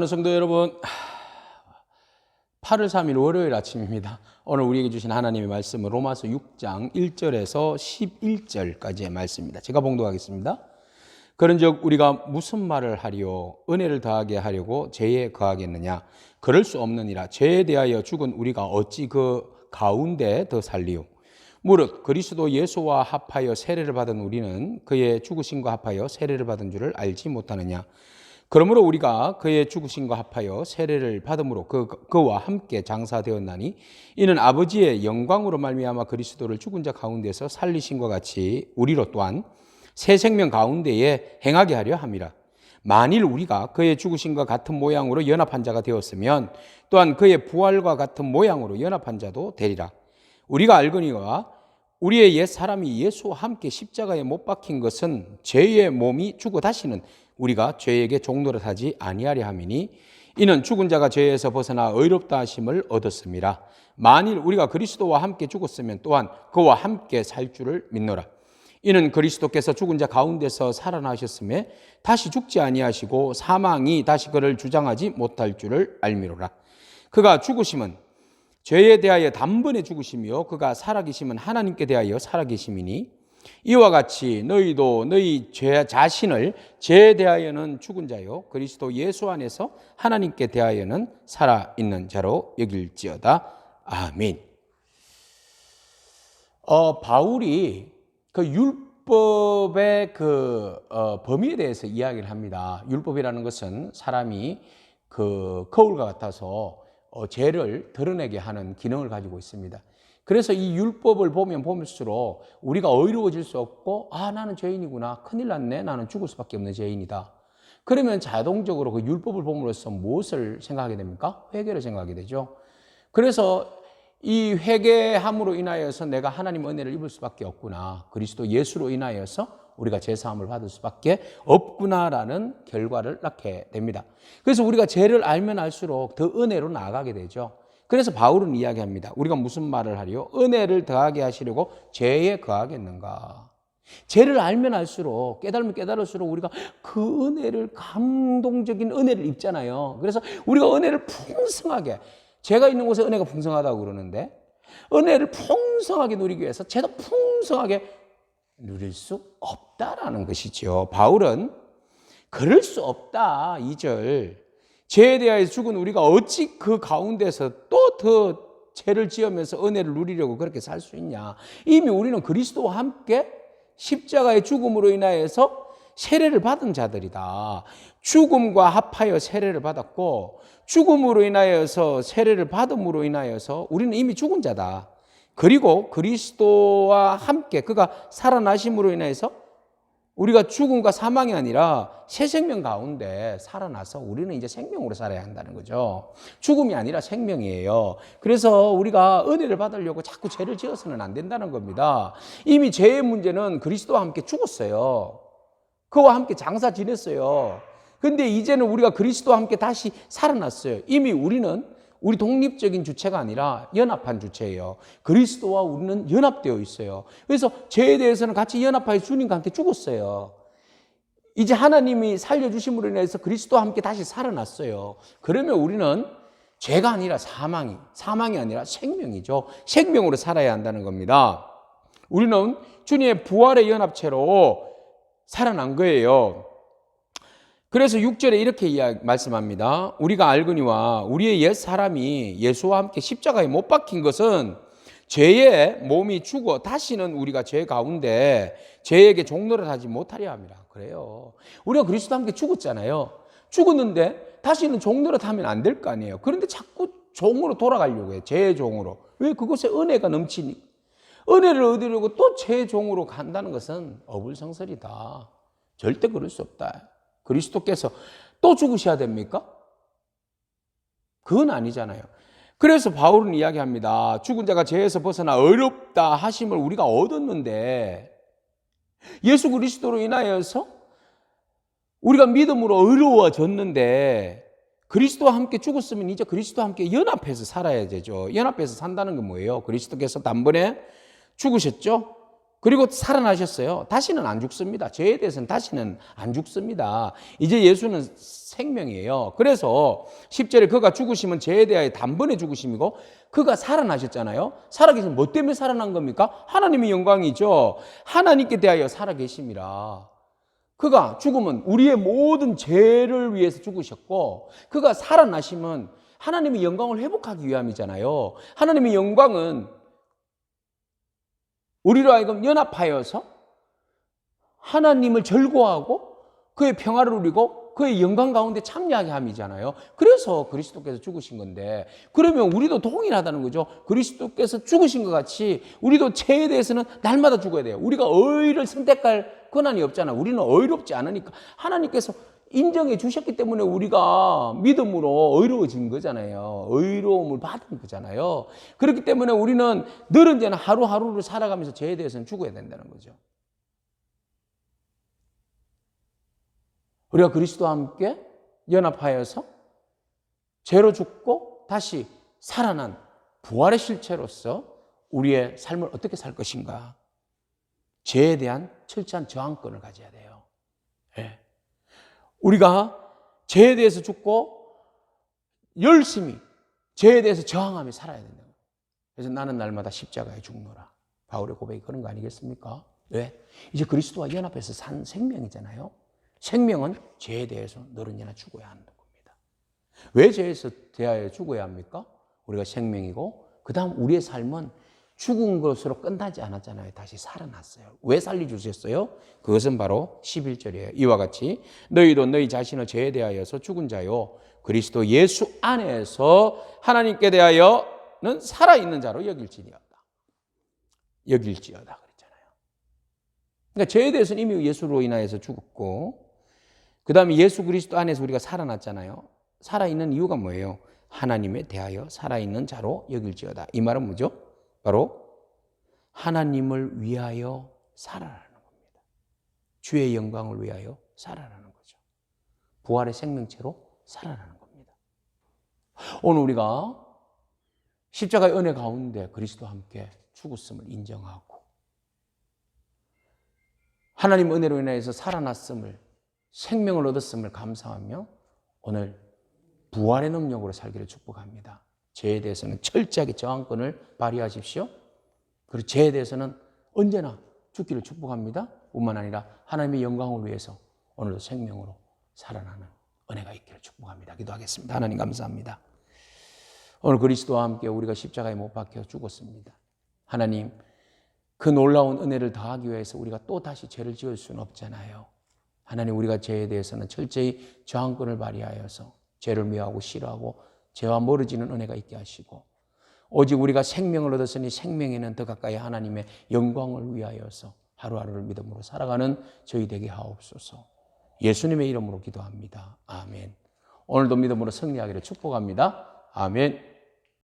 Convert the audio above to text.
사랑하는 성도 여러분, 8월 3일 월요일 아침입니다. 오늘 우리에게 주신 하나님의 말씀은 로마서 6장 1절에서 11절까지의 말씀입니다. 제가 봉독하겠습니다. 그런즉 우리가 무슨 말을 하리요? 은혜를 더하게 하려고 죄에 거하겠느냐? 그럴 수 없느니라. 죄에 대하여 죽은 우리가 어찌 그 가운데 더 살리요? 무릇 그리스도 예수와 합하여 세례를 받은 우리는 그의 죽으심과 합하여 세례를 받은 줄을 알지 못하느냐? 그러므로 우리가 그의 죽으심과 합하여 세례를 받음으로 그와 함께 장사되었나니 이는 아버지의 영광으로 말미암아 그리스도를 죽은 자 가운데서 살리심과 같이 우리로 또한 새 생명 가운데에 행하게 하려 함이라. 만일 우리가 그의 죽으심과 같은 모양으로 연합한 자가 되었으면 또한 그의 부활과 같은 모양으로 연합한 자도 되리라. 우리가 알거니와 우리의 옛 사람이 예수와 함께 십자가에 못 박힌 것은 죄의 몸이 죽어 다시는 우리가 죄에게 종노릇하지 아니하려 함이니 이는 죽은 자가 죄에서 벗어나 의롭다 하심을 얻었음이라. 만일 우리가 그리스도와 함께 죽었으면 또한 그와 함께 살 줄을 믿노라. 이는 그리스도께서 죽은 자 가운데서 살아나셨음에 다시 죽지 아니하시고 사망이 다시 그를 주장하지 못할 줄을 알미로라. 그가 죽으심은 죄에 대하여 단번에 죽으시며 그가 살아계심은 하나님께 대하여 살아계심이니 이와 같이 너희도 너희 죄 자신을 죄에 대하여는 죽은 자요 그리스도 예수 안에서 하나님께 대하여는 살아있는 자로 여길지어다. 아멘. 바울이 그 율법의 범위에 대해서 이야기를 합니다. 율법이라는 것은 사람이 그 거울과 같아서 죄를 드러내게 하는 기능을 가지고 있습니다. 그래서 이 율법을 보면 볼수록 우리가 의로워질 수 없고 나는 죄인이구나, 큰일 났네, 나는 죽을 수밖에 없는 죄인이다. 그러면 자동적으로 그 율법을 봄으로써 무엇을 생각하게 됩니까? 회개를 생각하게 되죠. 그래서 이 회개함으로 인하여서 내가 하나님 은혜를 입을 수밖에 없구나, 그리스도 예수로 인하여서 우리가 제사함을 받을 수밖에 없구나라는 결과를 낳게 됩니다. 그래서 우리가 죄를 알면 알수록 더 은혜로 나아가게 되죠. 그래서 바울은 이야기합니다. 우리가 무슨 말을 하리요? 은혜를 더하게 하시려고 죄에 거하겠는가? 죄를 알면 알수록, 깨달으면 깨달을수록 우리가 그 은혜를, 감동적인 은혜를 입잖아요. 그래서 우리가 은혜를 풍성하게, 죄가 있는 곳에 은혜가 풍성하다고 그러는데 은혜를 풍성하게 누리기 위해서 죄도 풍성하게 누릴 수 없다라는 것이죠. 바울은 그럴 수 없다, 2절. 죄에 대하여 죽은 우리가 어찌 그 가운데서 또 더 죄를 지으면서 은혜를 누리려고 그렇게 살 수 있냐. 이미 우리는 그리스도와 함께 십자가의 죽음으로 인하여서 세례를 받은 자들이다. 죽음과 합하여 세례를 받았고 죽음으로 인하여서 세례를 받음으로 인하여서 우리는 이미 죽은 자다. 그리고 그리스도와 함께 그가 살아나심으로 인해서 우리가 죽음과 사망이 아니라 새 생명 가운데 살아나서 우리는 이제 생명으로 살아야 한다는 거죠. 죽음이 아니라 생명이에요. 그래서 우리가 은혜를 받으려고 자꾸 죄를 지어서는 안 된다는 겁니다. 이미 죄의 문제는 그리스도와 함께 죽었어요. 그와 함께 장사 지냈어요. 근데 이제는 우리가 그리스도와 함께 다시 살아났어요. 이미 우리는 우리 독립적인 주체가 아니라 연합한 주체예요. 그리스도와 우리는 연합되어 있어요. 그래서 죄에 대해서는 같이 연합하여 주님과 함께 죽었어요. 이제 하나님이 살려주심으로 인해서 그리스도와 함께 다시 살아났어요. 그러면 우리는 죄가 아니라 사망이 아니라 생명이죠. 생명으로 살아야 한다는 겁니다. 우리는 주님의 부활의 연합체로 살아난 거예요. 그래서 6절에 이렇게 말씀합니다. 우리가 알거니와 우리의 옛 사람이 예수와 함께 십자가에 못 박힌 것은 죄의 몸이 죽어 다시는 우리가 죄 가운데 죄에게 종노릇하지 못하려 함이라. 그래요. 우리가 그리스도와 함께 죽었잖아요. 죽었는데 다시는 종노릇하면 안 될 거 아니에요. 그런데 자꾸 종으로 돌아가려고 해요. 죄의 종으로. 왜? 그곳에 은혜가 넘치니. 은혜를 얻으려고 또 죄의 종으로 간다는 것은 어불성설이다. 절대 그럴 수 없다. 그리스도께서 또 죽으셔야 됩니까? 그건 아니잖아요. 그래서 바울은 이야기합니다. 죽은 자가 죄에서 벗어나 의롭다 하심을 우리가 얻었는데 예수 그리스도로 인하여서 우리가 믿음으로 의로워졌는데 그리스도와 함께 죽었으면 이제 그리스도와 함께 연합해서 살아야 되죠. 연합해서 산다는 건 뭐예요? 그리스도께서 단번에 죽으셨죠? 그리고 살아나셨어요. 다시는 안 죽습니다. 죄에 대해서는 다시는 안 죽습니다. 이제 예수는 생명이에요. 그래서 10절에 그가 죽으시면 죄에 대하여 단번에 죽으심이고 그가 살아나셨잖아요. 살아계신 뭐 때문에 살아난 겁니까? 하나님의 영광이죠. 하나님께 대하여 살아계심이라. 그가 죽으면 우리의 모든 죄를 위해서 죽으셨고 그가 살아나시면 하나님의 영광을 회복하기 위함이잖아요. 하나님의 영광은 우리로 하여금 연합하여서 하나님을 절거하고 그의 평화를 누리고 그의 영광 가운데 참여하게 함이잖아요. 그래서 그리스도께서 죽으신 건데 그러면 우리도 동일하다는 거죠. 그리스도께서 죽으신 것 같이 우리도 죄에 대해서는 날마다 죽어야 돼요. 우리가 의를 선택할 권한이 없잖아. 우리는 의롭지 않으니까 하나님께서 인정해 주셨기 때문에 우리가 믿음으로 의로워진 거잖아요. 의로움을 받은 거잖아요. 그렇기 때문에 우리는 늘 언제나 하루하루를 살아가면서 죄에 대해서는 죽어야 된다는 거죠. 우리가 그리스도와 함께 연합하여서 죄로 죽고 다시 살아난 부활의 실체로서 우리의 삶을 어떻게 살 것인가. 죄에 대한 철저한 저항권을 가져야 돼요. 네. 우리가 죄에 대해서 죽고 열심히 죄에 대해서 저항하며 살아야 된다. 그래서 나는 날마다 십자가에 죽노라. 바울의 고백이 그런 거 아니겠습니까? 왜? 이제 그리스도와 연합해서 산 생명이잖아요. 생명은 죄에 대해서 늘 언제나 죽어야 하는 겁니다. 왜 죄에서 대하여 죽어야 합니까? 우리가 생명이고 그 다음 우리의 삶은 죽은 것으로 끝나지 않았잖아요. 다시 살아났어요. 왜 살려주셨어요? 그것은 바로 11절이에요. 이와 같이 너희도 너희 자신을 죄에 대하여서 죽은 자요 그리스도 예수 안에서 하나님께 대하여는 살아있는 자로 여길지어다 그랬잖아요. 그러니까 죄에 대해서는 이미 예수로 인하여서 죽었고 그 다음에 예수 그리스도 안에서 우리가 살아났잖아요. 살아있는 이유가 뭐예요? 하나님에 대하여 살아있는 자로 여길지어다. 이 말은 뭐죠? 바로 하나님을 위하여 살아라는 겁니다. 주의 영광을 위하여 살아라는 거죠. 부활의 생명체로 살아라는 겁니다. 오늘 우리가 십자가의 은혜 가운데 그리스도와 함께 죽었음을 인정하고 하나님 은혜로 인해서 살아났음을 생명을 얻었음을 감사하며 오늘 부활의 능력으로 살기를 축복합니다. 죄에 대해서는 철저하게 저항권을 발휘하십시오. 그리고 죄에 대해서는 언제나 죽기를 축복합니다. 뿐만 아니라 하나님의 영광을 위해서 오늘도 생명으로 살아나는 은혜가 있기를 축복합니다. 기도하겠습니다. 하나님 감사합니다. 오늘 그리스도와 함께 우리가 십자가에 못 박혀 죽었습니다. 하나님 그 놀라운 은혜를 더하기 위해서 우리가 또 다시 죄를 지을 수는 없잖아요. 하나님 우리가 죄에 대해서는 철저히 저항권을 발휘하여서 죄를 미워하고 싫어하고 죄와 멀어지는 은혜가 있게 하시고 오직 우리가 생명을 얻었으니 생명에는 더 가까이 하나님의 영광을 위하여서 하루하루를 믿음으로 살아가는 저희 되게 하옵소서. 예수님의 이름으로 기도합니다. 아멘. 오늘도 믿음으로 승리하기를 축복합니다. 아멘.